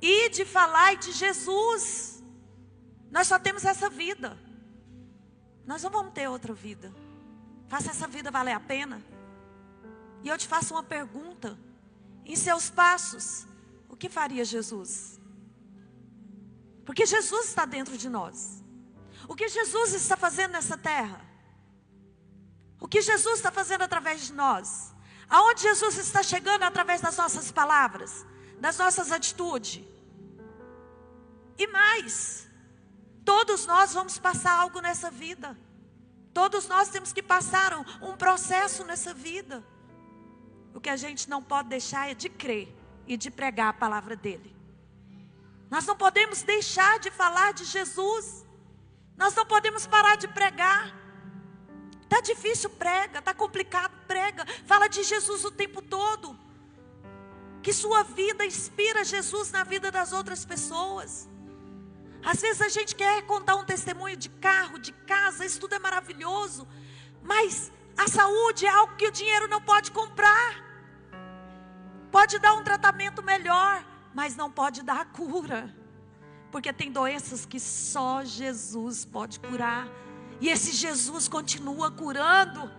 Ide, falai de Jesus. Nós só temos essa vida. Nós não vamos ter outra vida. Faça essa vida valer a pena. E eu te faço uma pergunta. Em seus passos, o que faria Jesus? Porque Jesus está dentro de nós. O que Jesus está fazendo nessa terra? O que Jesus está fazendo através de nós? Aonde Jesus está chegando através das nossas palavras, das nossas atitudes? E mais, todos nós vamos passar algo nessa vida. Todos nós temos que passar um processo nessa vida. O que a gente não pode deixar é de crer e de pregar a palavra dele. Nós não podemos deixar de falar de Jesus. Nós não podemos parar de pregar. Está difícil, prega. Está complicado, prega. Fala de Jesus o tempo todo. Que sua vida inspira Jesus na vida das outras pessoas. Às vezes a gente quer contar um testemunho de carro, de casa, isso tudo é maravilhoso. Mas a saúde é algo que o dinheiro não pode comprar. Pode dar um tratamento melhor, mas não pode dar a cura. Porque tem doenças que só Jesus pode curar. E esse Jesus continua curando.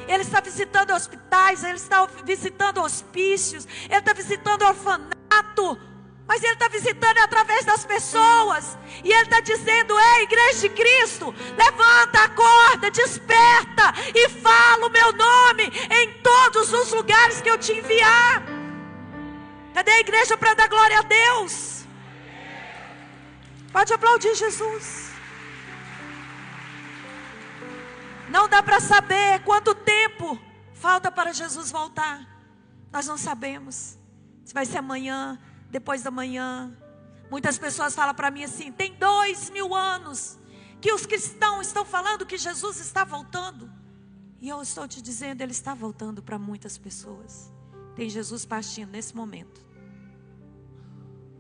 Ele está visitando hospitais, ele está visitando hospícios, ele está visitando orfanato. Mas ele está visitando através das pessoas. E ele está dizendo: ei, igreja de Cristo, levanta, acorda, desperta e fala o meu nome em todos os lugares que eu te enviar. Cadê a igreja para dar glória a Deus? Pode aplaudir Jesus. Não dá para saber quanto tempo falta para Jesus voltar. Nós não sabemos. Se vai ser amanhã, depois da manhã. Muitas pessoas falam para mim assim: tem 2000 anos que os cristãos estão falando que Jesus está voltando. E eu estou te dizendo, ele está voltando para muitas pessoas. Tem Jesus partindo nesse momento.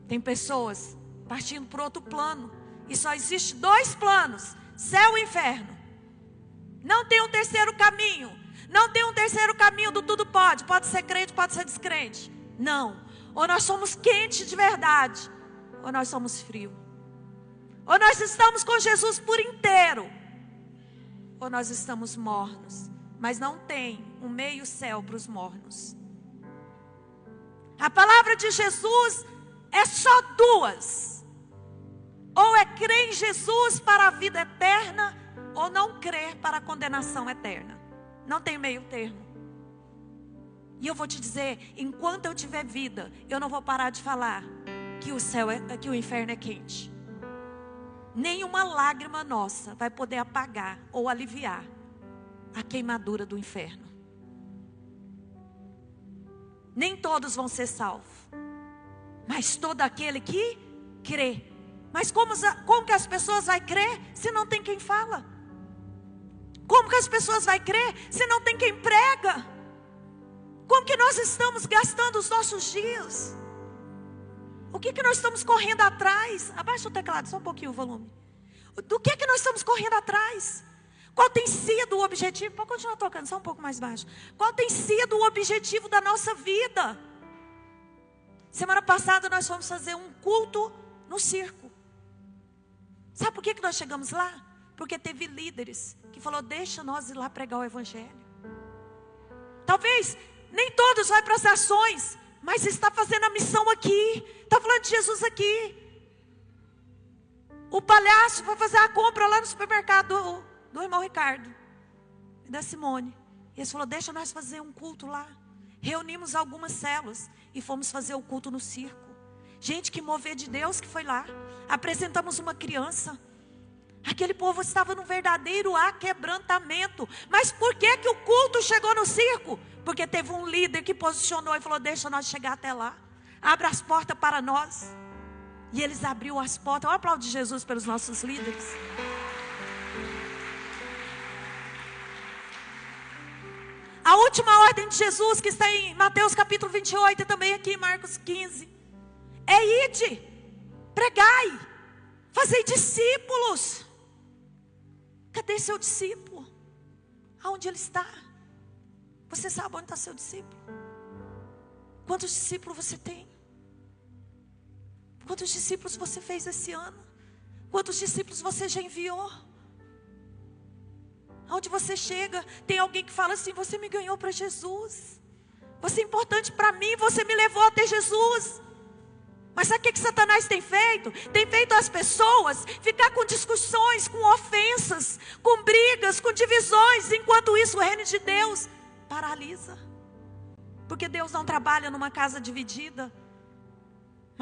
Tem pessoas partindo para outro plano. E só existe 2 planos: céu e inferno. Não tem um terceiro caminho. Não tem um terceiro caminho do tudo pode. Pode ser crente, pode ser descrente. Não. Ou nós somos quentes de verdade, ou nós somos frios. Ou nós estamos com Jesus por inteiro, ou nós estamos mornos. Mas não tem um meio céu para os mornos. A palavra de Jesus é só 2. Ou é crer em Jesus para a vida eterna, ou não crer para a condenação eterna. Não tem meio termo. E eu vou te dizer, enquanto eu tiver vida, eu não vou parar de falar que o céu que o inferno é quente. Nenhuma lágrima nossa vai poder apagar ou aliviar a queimadura do inferno. Nem todos vão ser salvos, mas todo aquele que crê. Mas como que as pessoas vão crer se não tem quem fala? Como que as pessoas vão crer se não tem quem prega? Como que nós estamos gastando os nossos dias? O que nós estamos correndo atrás? Abaixa o teclado, só um pouquinho o volume. Do que nós estamos correndo atrás? Qual tem sido o objetivo? Pode continuar tocando, só um pouco mais baixo. Qual tem sido o objetivo da nossa vida? Semana passada nós fomos fazer um culto no circo. Sabe por que nós chegamos lá? Porque teve líderes que falou: deixa nós ir lá pregar o evangelho. Talvez nem todos vão para as ações, mas está fazendo a missão aqui. Está falando de Jesus aqui. O palhaço foi fazer a compra lá no supermercado do irmão Ricardo e da Simone. E eles falaram: deixa nós fazer um culto lá. Reunimos algumas células e fomos fazer o culto no circo. Gente, que mover de Deus que foi lá. Apresentamos uma criança. Aquele povo estava num verdadeiro aquebrantamento. Mas por que o culto chegou no circo? Porque teve um líder que posicionou e falou: deixa nós chegar até lá. Abre as portas para nós. E eles abriram as portas. Eu aplaudo Jesus pelos nossos líderes. A última ordem de Jesus, que está em Mateus capítulo 28 e também aqui em Marcos 15, é: ide, pregai, fazei discípulos. Cadê seu discípulo? Aonde ele está? Você sabe onde está seu discípulo? Quantos discípulos você tem? Quantos discípulos você fez esse ano? Quantos discípulos você já enviou? Onde você chega, tem alguém que fala assim: você me ganhou para Jesus. Você é importante para mim, você me levou até Jesus. Mas sabe o que Satanás tem feito? Tem feito as pessoas ficar com discussões, com ofensas, com brigas, com divisões. Enquanto isso, o reino de Deus paralisa. Porque Deus não trabalha numa casa dividida.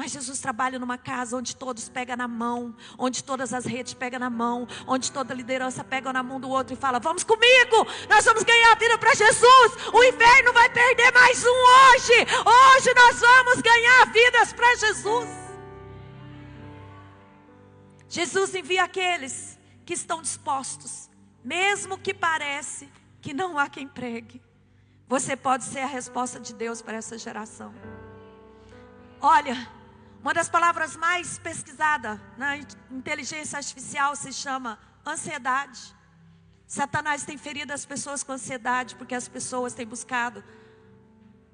Mas Jesus trabalha numa casa onde todos pegam na mão, onde todas as redes pegam na mão, onde toda liderança pega na mão do outro e fala: vamos comigo, nós vamos ganhar a vida para Jesus. O inferno vai perder mais um hoje. Hoje nós vamos ganhar vidas para Jesus. Jesus envia aqueles que estão dispostos, mesmo que parece que não há quem pregue. Você pode ser a resposta de Deus para essa geração. Olha, uma das palavras mais pesquisadas na inteligência artificial se chama ansiedade. Satanás tem ferido as pessoas com ansiedade, porque as pessoas têm buscado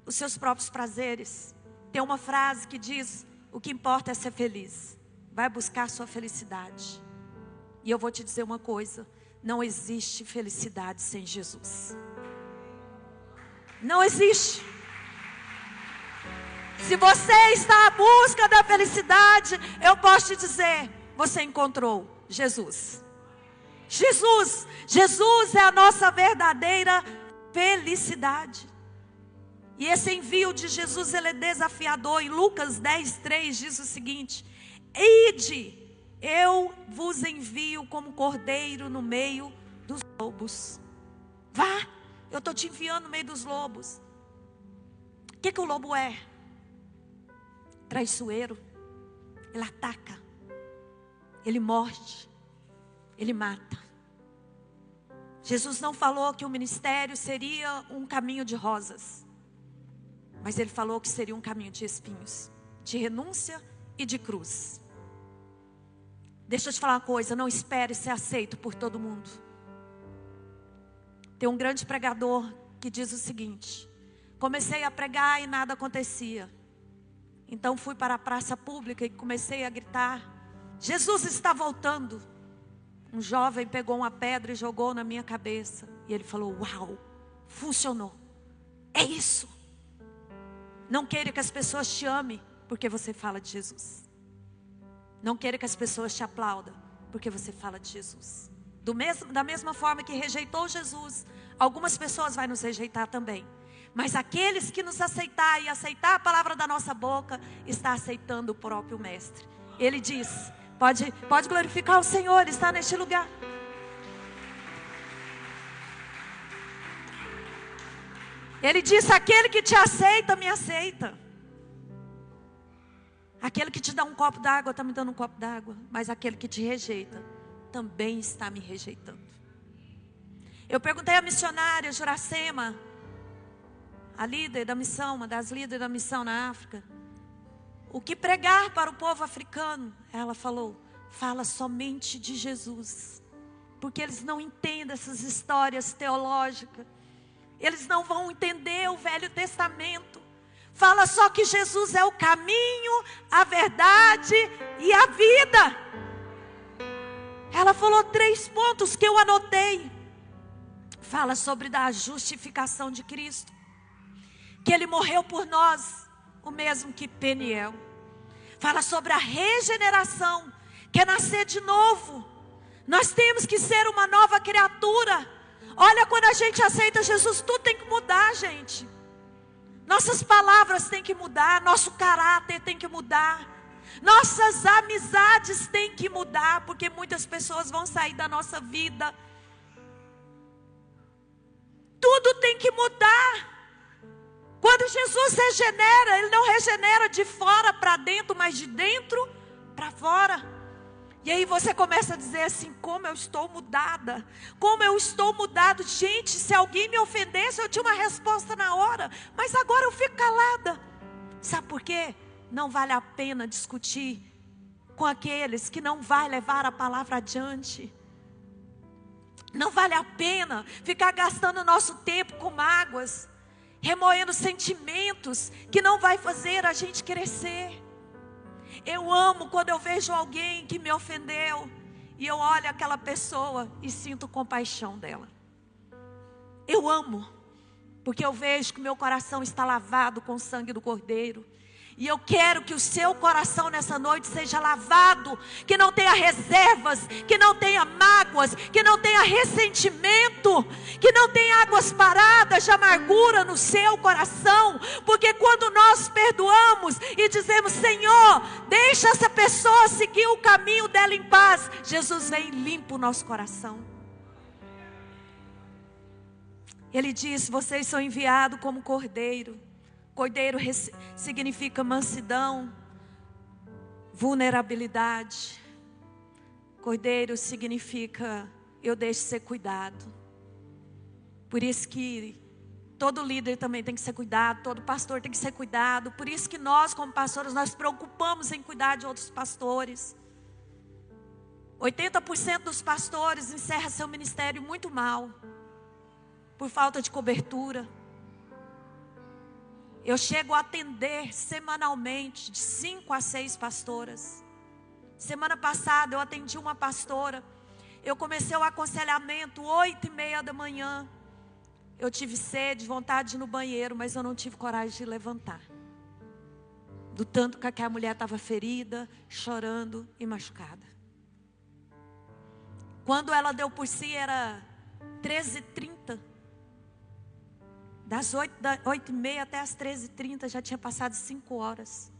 os seus próprios prazeres. Tem uma frase que diz: o que importa é ser feliz. Vai buscar sua felicidade. E eu vou te dizer uma coisa: não existe felicidade sem Jesus. Não existe. Se você está à busca da felicidade, eu posso te dizer: você encontrou Jesus. Jesus é a nossa verdadeira felicidade. E esse envio de Jesus, ele é desafiador. Em Lucas 10:3 diz o seguinte: ide, eu vos envio como cordeiro no meio dos lobos. Vá, eu estou te enviando no meio dos lobos. O que o lobo é? Traiçoeiro. Ele ataca, ele morde, ele mata. Jesus não falou que o ministério seria um caminho de rosas, mas ele falou que seria um caminho de espinhos, de renúncia e de cruz. Deixa eu te falar uma coisa: não espere ser aceito por todo mundo. Tem um grande pregador que diz o seguinte: comecei a pregar e nada acontecia. Então fui para a praça pública e comecei a gritar: Jesus está voltando. Um jovem pegou uma pedra e jogou na minha cabeça. E ele falou: uau, funcionou. É isso. Não queira que as pessoas te amem porque você fala de Jesus. Não queira que as pessoas te aplaudam porque você fala de Jesus. Da mesma forma que rejeitou Jesus, algumas pessoas vão nos rejeitar também. Mas aqueles que nos aceitar e aceitar a palavra da nossa boca, está aceitando o próprio Mestre. Ele diz: pode glorificar o Senhor, Ele está neste lugar. Ele disse: aquele que te aceita, me aceita. Aquele que te dá um copo d'água, está me dando um copo d'água. Mas aquele que te rejeita, também está me rejeitando. Eu perguntei à missionária Juracema, a líder da missão, uma das líderes da missão na África, o que pregar para o povo africano. Ela falou: fala somente de Jesus, porque eles não entendem essas histórias teológicas, eles não vão entender o Velho Testamento. Fala só que Jesus é o caminho, a verdade e a vida. Ela falou 3 pontos que eu anotei. Fala sobre a justificação de Cristo, que Ele morreu por nós, o mesmo que Peniel. Fala sobre a regeneração, que é nascer de novo. Nós temos que ser uma nova criatura. Olha, quando a gente aceita Jesus, tudo tem que mudar, gente. Nossas palavras têm que mudar, nosso caráter tem que mudar, nossas amizades têm que mudar, porque muitas pessoas vão sair da nossa vida. Tudo tem que mudar. Quando Jesus regenera, Ele não regenera de fora para dentro, mas de dentro para fora. E aí você começa a dizer assim: como eu estou mudada, como eu estou mudado. Gente, se alguém me ofendesse, eu tinha uma resposta na hora, mas agora eu fico calada. Sabe por quê? Não vale a pena discutir com aqueles que não vai levar a palavra adiante. Não vale a pena ficar gastando nosso tempo com mágoas, remoendo sentimentos que não vai fazer a gente crescer. Eu amo quando eu vejo alguém que me ofendeu e eu olho aquela pessoa e sinto compaixão dela. Eu amo, porque eu vejo que o meu coração está lavado com o sangue do Cordeiro. E eu quero que o seu coração nessa noite seja lavado, que não tenha reservas, que não tenha mágoas, que não tenha ressentimento, que não tenha águas paradas de amargura no seu coração. Porque quando nós perdoamos e dizemos: Senhor, deixa essa pessoa seguir o caminho dela em paz, Jesus vem e limpa o nosso coração. Ele diz: vocês são enviados como cordeiro. Cordeiro significa mansidão, vulnerabilidade. Cordeiro significa eu deixo ser cuidado. Por isso que todo líder também tem que ser cuidado, todo pastor tem que ser cuidado. Por isso que nós, como pastores, nós preocupamos em cuidar de outros pastores. 80% dos pastores encerram seu ministério muito mal, por falta de cobertura. Eu chego a atender semanalmente de 5 a 6 pastoras. Semana passada eu atendi uma pastora. Eu comecei o aconselhamento 8h30 da manhã. Eu tive sede, vontade de ir no banheiro, mas eu não tive coragem de levantar. Do tanto que aquela mulher estava ferida, chorando e machucada. Quando ela deu por si era 13h30. Das 8h30 até as 13h30 já tinha passado 5 horas.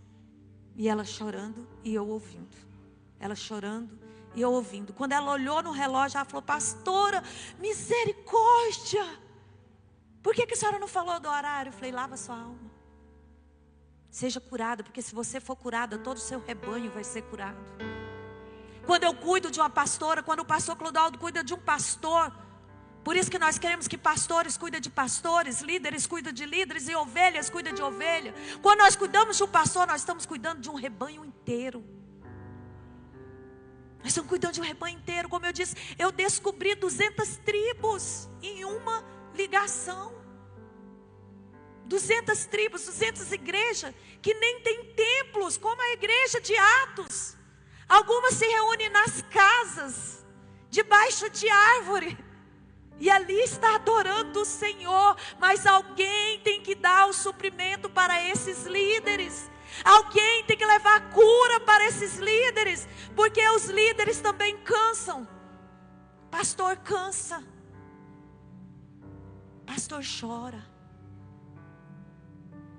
E ela chorando e eu ouvindo. Ela chorando e eu ouvindo. Quando ela olhou no relógio, ela falou: pastora, misericórdia. Por que a senhora não falou do horário? Eu falei: lava sua alma. Seja curada, porque se você for curada, todo o seu rebanho vai ser curado. Quando eu cuido de uma pastora, quando o pastor Clodoaldo cuida de um pastor, por isso que nós queremos que pastores cuidem de pastores, líderes cuidem de líderes e ovelhas cuidem de ovelha. Quando nós cuidamos de um pastor, nós estamos cuidando de um rebanho inteiro. Nós estamos cuidando de um rebanho inteiro. Como eu disse, eu descobri 200 tribos em uma ligação. 200 tribos, 200 igrejas que nem tem templos, como a igreja de Atos. Algumas se reúnem nas casas, debaixo de árvore. E ali está adorando o Senhor. Mas alguém tem que dar o suprimento para esses líderes. Alguém tem que levar cura para esses líderes. Porque os líderes também cansam. Pastor cansa. Pastor chora.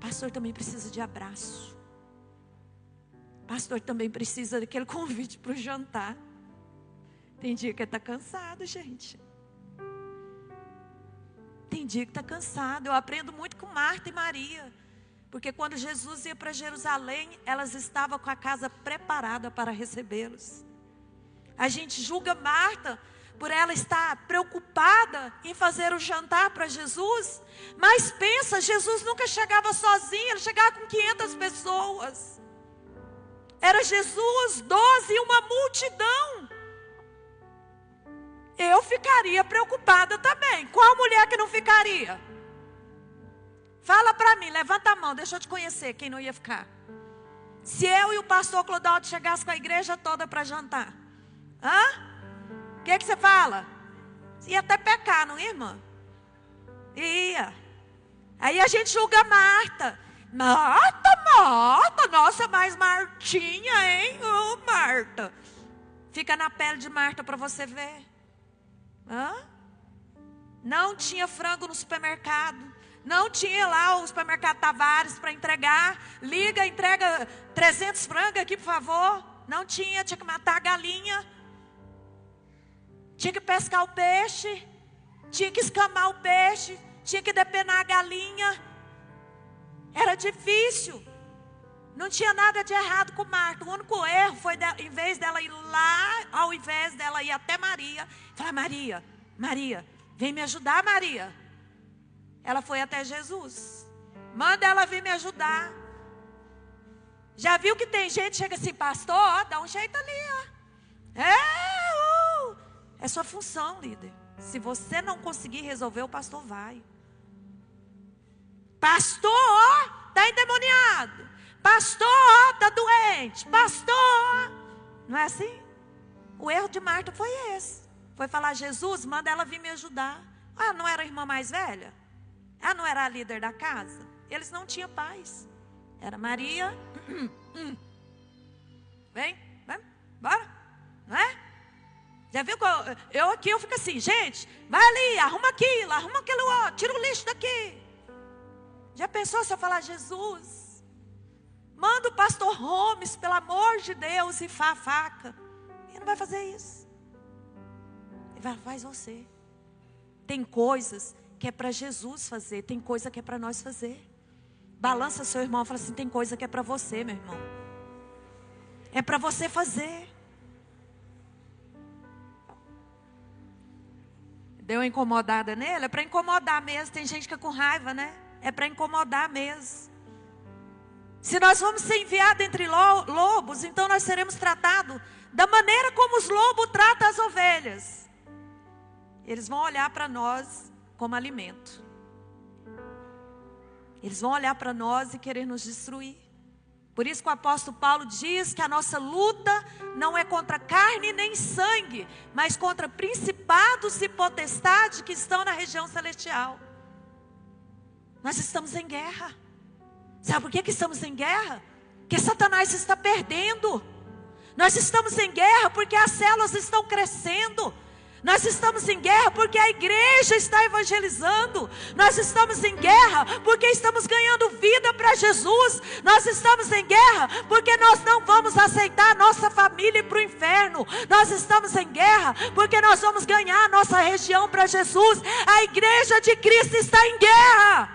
Pastor também precisa de abraço. Pastor também precisa daquele convite para o jantar. Tem dia que está cansado, gente. Tem dia que está cansado. Eu aprendo muito com Marta e Maria. Porque quando Jesus ia para Jerusalém, elas estavam com a casa preparada para recebê-los. A gente julga Marta por ela estar preocupada em fazer o jantar para Jesus. Mas pensa, Jesus nunca chegava sozinho, ele chegava com 500 pessoas. Era Jesus, 12 e uma multidão. Eu ficaria preocupada também. Qual mulher que não ficaria? Fala para mim, levanta a mão, deixa eu te conhecer quem não ia ficar. Se eu e o pastor Clodoaldo chegasse com a igreja toda para jantar. O que você fala? Ia até pecar, não ia, irmã? Ia. Aí a gente julga Marta. Marta, nossa, mas Martinha, hein? Marta. Fica na pele de Marta para você ver. Não tinha frango no supermercado. Não tinha lá o supermercado Tavares para entregar. Liga, entrega 300 frangos aqui, por favor. Não tinha, tinha que matar a galinha. Tinha que pescar o peixe. Tinha que escamar o peixe. Tinha que depenar a galinha. Era difícil. Não tinha nada de errado com Marta. O único erro foi, em vez dela ir lá, ao invés dela ir até Maria, falar: Maria, vem me ajudar, Maria. Ela foi até Jesus. Manda ela vir me ajudar. Já viu que tem gente que chega assim: pastor, ó, dá um jeito ali, ó. É sua função, líder. Se você não conseguir resolver, o pastor vai. Pastor, ó, está endemoniado. pastor, está doente, pastor. Não é assim? O erro de Marta foi esse. Foi falar, Jesus, manda ela vir me ajudar. Ah, não era a irmã mais velha? Ah, não era a líder da casa? Eles não tinham paz. Era Maria. Vem, bora. Não é? Já viu que eu aqui, eu fico assim, gente, vai ali, arruma aquilo outro, tira o lixo daqui. Já pensou se eu falar, Jesus, manda o pastor Holmes, pelo amor de Deus, e a faca. Ele não vai fazer isso. Ele vai, faz você. Tem coisas que é para Jesus fazer, tem coisa que é para nós fazer. Balança seu irmão e fala assim, tem coisa que é para você, meu irmão. É para você fazer. Deu uma incomodada nele? É para incomodar mesmo. Tem gente que é com raiva, né? É para incomodar mesmo. Se nós vamos ser enviados entre lobos, então nós seremos tratados da maneira como os lobos tratam as ovelhas. Eles vão olhar para nós como alimento. Eles vão olhar para nós e querer nos destruir. Por isso que o apóstolo Paulo diz que a nossa luta não é contra carne nem sangue, mas contra principados e potestades que estão na região celestial. Nós estamos em guerra. Sabe por que estamos em guerra? Porque Satanás está perdendo. Nós estamos em guerra porque as células estão crescendo. Nós estamos em guerra porque a igreja está evangelizando. Nós estamos em guerra porque estamos ganhando vida para Jesus. Nós estamos em guerra porque nós não vamos aceitar a nossa família para o inferno. Nós estamos em guerra porque nós vamos ganhar a nossa região para Jesus. A igreja de Cristo está em guerra.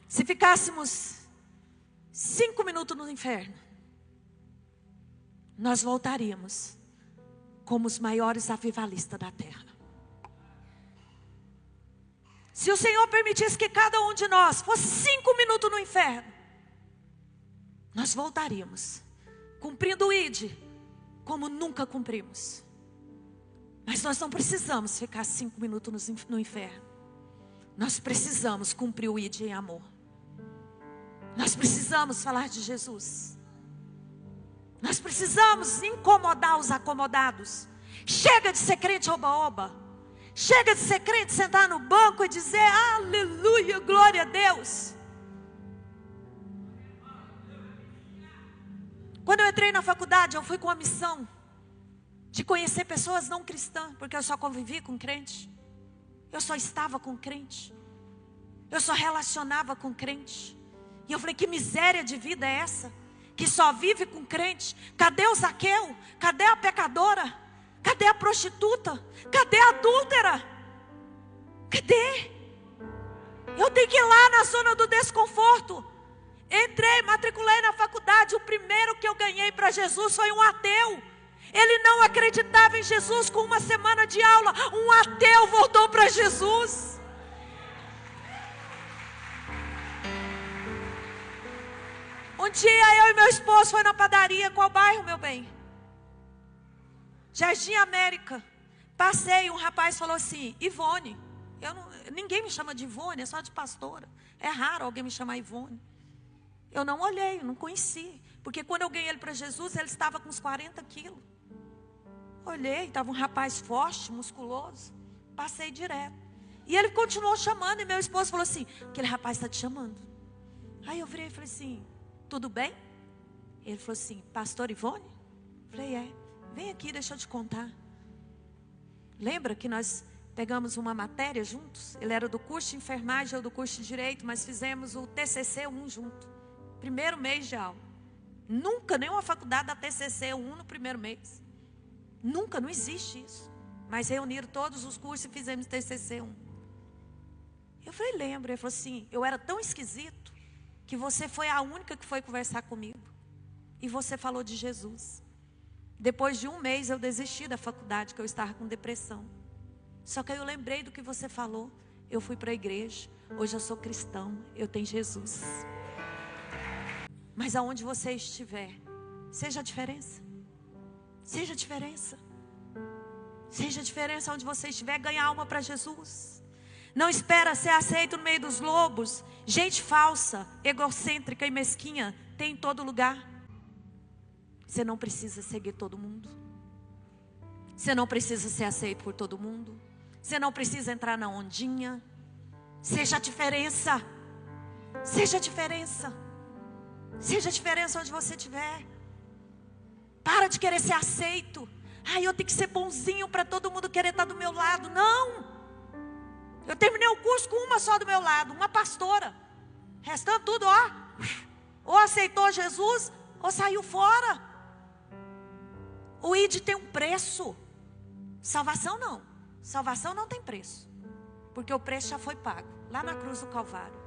Se ficássemos 5 minutos no inferno, nós voltaríamos como os maiores avivalistas da terra. Se o Senhor permitisse que cada um de nós fosse 5 minutos no inferno, nós voltaríamos cumprindo o ID como nunca cumprimos. Mas nós não precisamos ficar 5 minutos no inferno. Nós precisamos cumprir o ID em amor. Nós precisamos falar de Jesus. Nós precisamos incomodar os acomodados. Chega de ser crente oba-oba. Chega de ser crente sentar no banco e dizer aleluia, glória a Deus. Quando eu entrei na faculdade, eu fui com a missão de conhecer pessoas não cristãs, porque eu só convivi com crente. Eu só estava com crente. Eu só relacionava com crente. E eu falei, que miséria de vida é essa? Que só vive com crente. Cadê o Zaqueu? Cadê a pecadora? Cadê a prostituta? Cadê a adúltera? Cadê? Eu tenho que ir lá na zona do desconforto. Entrei, matriculei na faculdade. O primeiro que eu ganhei para Jesus foi um ateu. Ele não acreditava em Jesus. Com uma semana de aula, um ateu voltou para Jesus. Um dia eu e meu esposo foi na padaria. Qual bairro, meu bem? Jardim América. Passei, um rapaz falou assim, Ivone. Ninguém me chama de Ivone, é só de pastora. É raro alguém me chamar Ivone. Eu não olhei, eu não conheci. Porque quando eu ganhei ele para Jesus, ele estava com uns 40 quilos. Olhei, estava um rapaz forte, musculoso. Passei direto. E ele continuou chamando, e meu esposo falou assim, aquele rapaz está te chamando. Aí eu virei e falei assim, tudo bem? Ele falou assim, pastor Ivone? Eu falei, é, vem aqui, deixa eu te contar. Lembra que nós pegamos uma matéria juntos? Ele era do curso de enfermagem, eu do curso de direito, mas fizemos o TCC 1 junto. Primeiro mês de aula. Nunca, nenhuma faculdade dá TCC 1 no primeiro mês. Nunca, não existe isso. Mas reuniram todos os cursos e fizemos TCC 1. Eu falei, lembro. Ele falou assim, eu era tão esquisito que você foi a única que foi conversar comigo. E você falou de Jesus. Depois de um mês eu desisti da faculdade, que eu estava com depressão. Só que aí eu lembrei do que você falou. Eu fui para a igreja. Hoje eu sou cristão. Eu tenho Jesus. Mas aonde você estiver, seja a diferença. Seja a diferença. Seja a diferença onde você estiver, ganha alma para Jesus. Não espera ser aceito no meio dos lobos. Gente falsa, egocêntrica e mesquinha tem em todo lugar. Você não precisa seguir todo mundo. Você não precisa ser aceito por todo mundo. Você não precisa entrar na ondinha. Seja a diferença. Seja a diferença. Seja a diferença onde você estiver. Para de querer ser aceito. Ai, eu tenho que ser bonzinho para todo mundo querer estar do meu lado. Não. Eu terminei o curso com uma só do meu lado, uma pastora. Restando tudo, ó, ou aceitou Jesus, ou saiu fora. O ID tem um preço. Salvação não. Salvação não tem preço. Porque o preço já foi pago, lá na cruz do Calvário.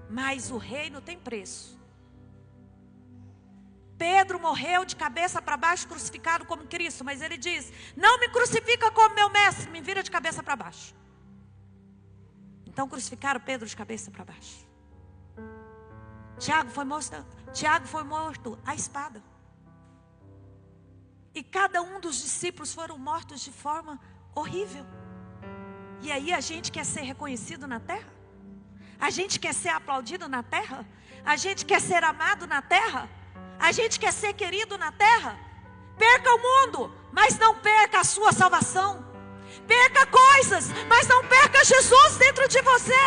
Mas o reino tem preço. Pedro morreu de cabeça para baixo, crucificado como Cristo. Mas ele diz, não me crucifica como meu mestre, me vira de cabeça para baixo. Então crucificaram Pedro de cabeça para baixo. Tiago foi morto à espada. E cada um dos discípulos foram mortos de forma horrível. E aí a gente quer ser reconhecido na terra? A gente quer ser aplaudido na terra? A gente quer ser amado na terra? A gente quer ser querido na terra? Perca o mundo, mas não perca a sua salvação. Perca coisas, mas não perca Jesus dentro de você.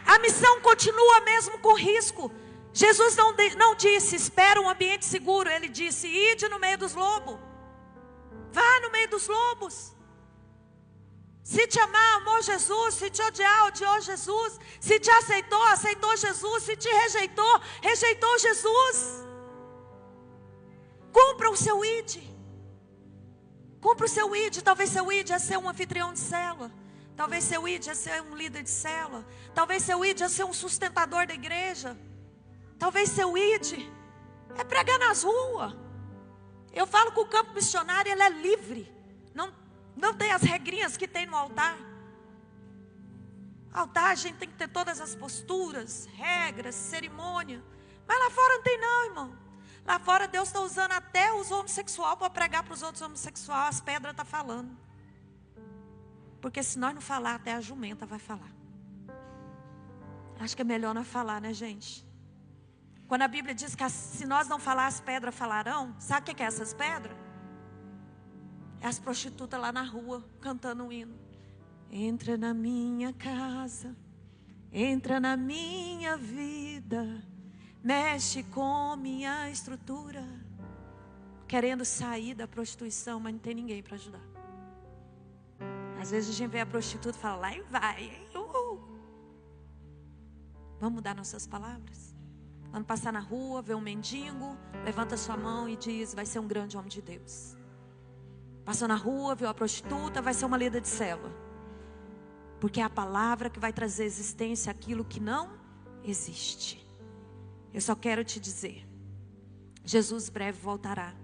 A missão continua mesmo com risco. Jesus não disse, espera um ambiente seguro. Ele disse, ide no meio dos lobos. Vá no meio dos lobos. Se te amar, amou Jesus. Se te odiar, odiou Jesus. Se te aceitou, aceitou Jesus. Se te rejeitou, rejeitou Jesus. Cumpra o seu ID. Cumpra o seu ID. Talvez seu ID é ser um anfitrião de célula. Talvez seu ID é ser um líder de célula. Talvez seu ID é ser um sustentador da igreja. Talvez seu ID é pregar nas ruas. Eu falo que o campo missionário ele é livre. Não tem as regrinhas que tem no altar. Altar a gente tem que ter todas as posturas, regras, cerimônia. Mas lá fora não tem não, irmão. Lá fora Deus está usando até os homossexuais para pregar para os outros homossexuais. As pedras estão falando. Porque se nós não falar, até a jumenta vai falar. Acho que é melhor não falar, né, gente? Quando a Bíblia diz que se nós não falar, as pedras falarão. Sabe o que é essas pedras? É as prostitutas lá na rua, cantando um hino. Entra na minha casa, entra na minha vida, mexe com minha estrutura. Querendo sair da prostituição, mas não tem ninguém para ajudar. Às vezes a gente vê a prostituta e fala, lá e vai, hein? Vamos mudar nossas palavras? Quando passar na rua, vê um mendigo, levanta sua mão e diz, vai ser um grande homem de Deus. Passou na rua, viu a prostituta, vai ser uma líder de célula. Porque é a palavra que vai trazer existência àquilo que não existe. Eu só quero te dizer, Jesus breve voltará.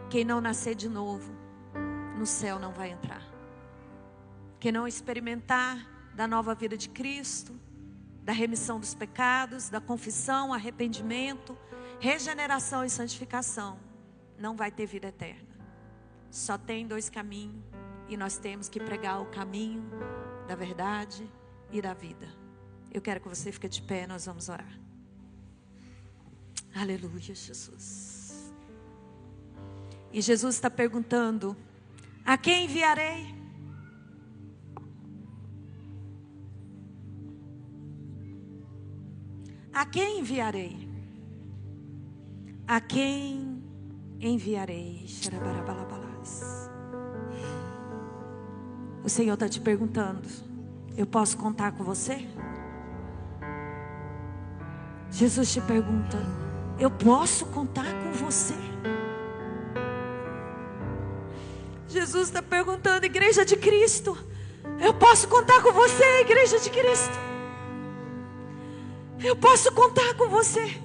Quem não nascer de novo, no céu não vai entrar. Quem não experimentar da nova vida de Cristo, da remissão dos pecados, da confissão, arrependimento, regeneração e santificação, não vai ter vida eterna. Só tem dois caminhos e nós temos que pregar o caminho da verdade e da vida. Eu quero que você fique de pé, nós vamos orar. Aleluia, Jesus. E Jesus está perguntando, a quem enviarei? A quem enviarei? A quem enviarei? O Senhor está te perguntando, eu posso contar com você? Jesus te pergunta, eu posso contar com você? Jesus está perguntando, igreja de Cristo, eu posso contar com você, igreja de Cristo? Eu posso contar com você?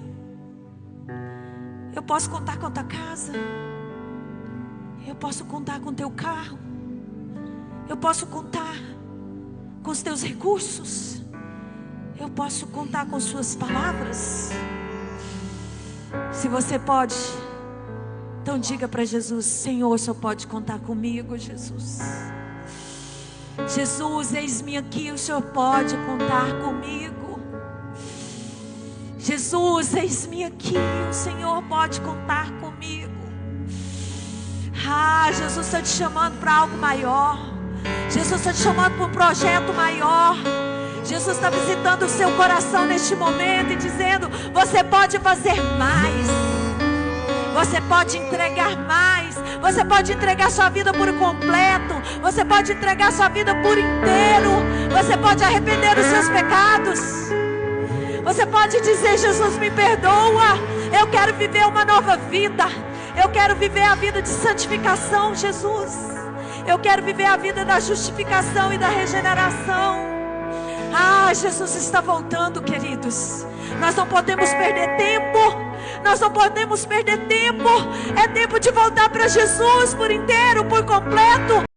Eu posso contar com a tua casa? Eu posso contar com o teu carro? Eu posso contar com os teus recursos? Eu posso contar com suas palavras? Se você pode, Então diga para Jesus: Senhor, o Senhor pode contar comigo, Jesus. Jesus, eis-me aqui, o Senhor pode contar comigo. Jesus, eis-me aqui, o Senhor pode contar comigo. Jesus está te chamando para algo maior. Jesus está te chamando para um projeto maior. Jesus está visitando o seu coração neste momento e dizendo: você pode fazer mais. Você pode entregar mais. Você pode entregar sua vida por completo. Você pode entregar sua vida por inteiro. Você pode arrepender dos seus pecados. Você pode dizer: Jesus, me perdoa. Eu quero viver uma nova vida. Eu quero viver a vida de santificação, Jesus. Eu quero viver a vida da justificação e da regeneração. Jesus está voltando, queridos. Nós não podemos perder tempo. Nós não podemos perder tempo. É tempo de voltar para Jesus por inteiro, por completo.